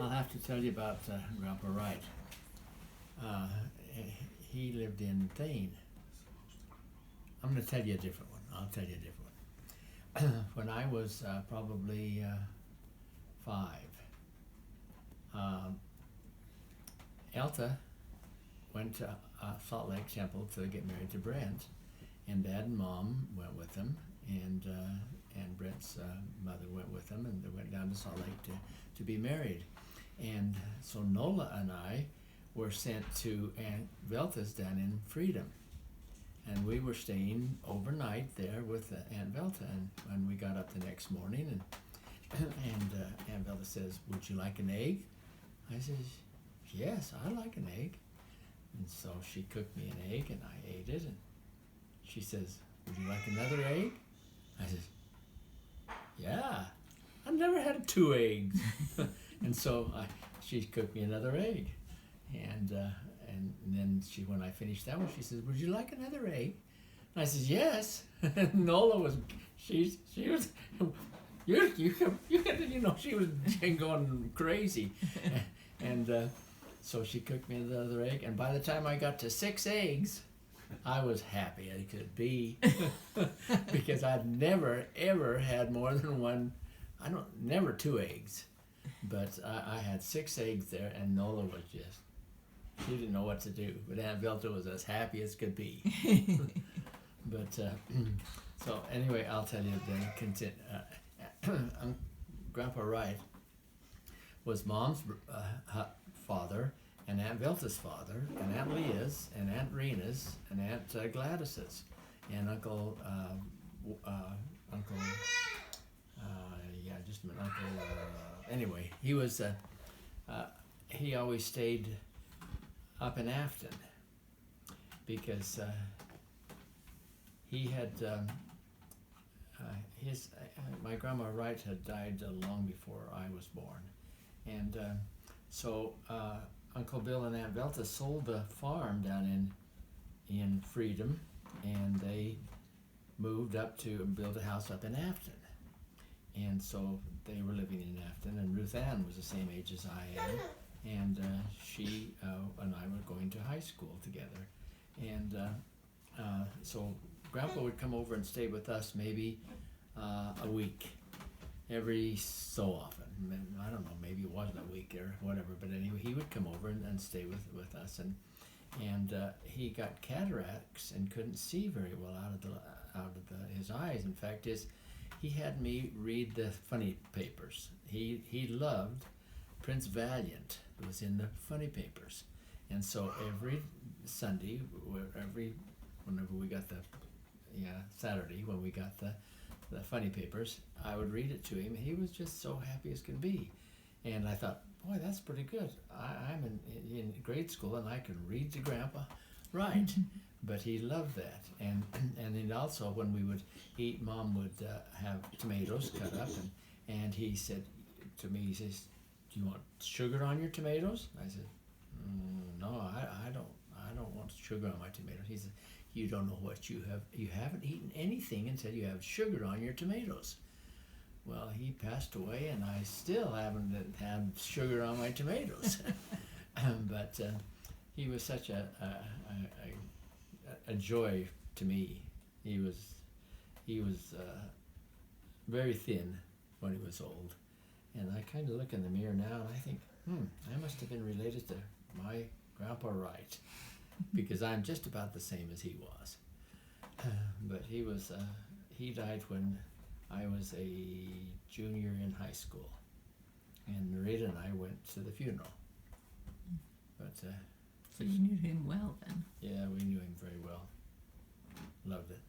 I'll have to tell you about Grandpa Wright. Uh, he lived in Thane. I'm going to tell you a different one. I'll tell you a different one. When I was probably 5, Elta went to Salt Lake Temple to get married to Brent, and Dad and Mom went with them, and Brent's mother went with them, and they went down to Salt Lake to be married. And so Nola and I were sent to Aunt Velta's down in Freedom, and we were staying overnight there with Aunt Velta. And when we got up the next morning, and Aunt Velta says, "Would you like an egg?" I says, "Yes, I like an egg." And so she cooked me an egg, and I ate it. And she says, "Would you like another egg?" I says, "Yeah, I've never had 2 eggs." And so she cooked me another egg, and then when I finished that one, she says, "Would you like another egg?" And I says, "Yes." And Nola was, she was, she was going crazy, and so she cooked me another egg, and by the time I got to 6 eggs, I was happy as could be, because I'd never ever had more than one. Never 2 eggs, but I had 6 eggs there, and Nola was just, she didn't know what to do. But Aunt Velta was as happy as could be. But so anyway, I'll tell you then. Grandpa Wright was Mom's father, and Aunt Velta's father, and Aunt Leah's, and Aunt Rena's, and Aunt Gladys's, and Uncle. Just a minute, Uncle. Anyway, he was. He always stayed up in Afton because he had my grandma Wright had died long before I was born, and so Uncle Bill and Aunt Velta sold the farm down in Freedom, and they moved up to build a house up in Afton. And so they were living in Afton, and Ruth Ann was the same age as I am, and she and I were going to high school together. And so Grandpa would come over and stay with us maybe a week, every so often. I don't know, maybe it wasn't a week or whatever, but anyway, he would come over and stay with us. And he got cataracts and couldn't see very well out of his eyes. In fact, he had me read the funny papers. He loved Prince Valiant. It was in the funny papers. And so every Sunday, whenever we got Saturday, when we got the funny papers, I would read it to him. He was just so happy as can be. And I thought, boy, that's pretty good. I'm in grade school, and I can read to Grandpa Wright. But he loved that. And then also when we would eat, Mom would have tomatoes cut up, and he said to me, he says, "Do you want sugar on your tomatoes?" I said, "No, I don't want sugar on my tomatoes." He said, "You don't know what you have. You haven't eaten anything until you have sugar on your tomatoes." Well, he passed away, and I still haven't had sugar on my tomatoes. But he was such a joy to me. He was very thin when he was old, and I kind of look in the mirror now and I think, I must have been related to my Grandpa Wright, because I'm just about the same as he was. But he died when I was a junior in high school, and Narita and I went to the funeral. But so you knew him well then? yeah, we knew him very well. Loved it.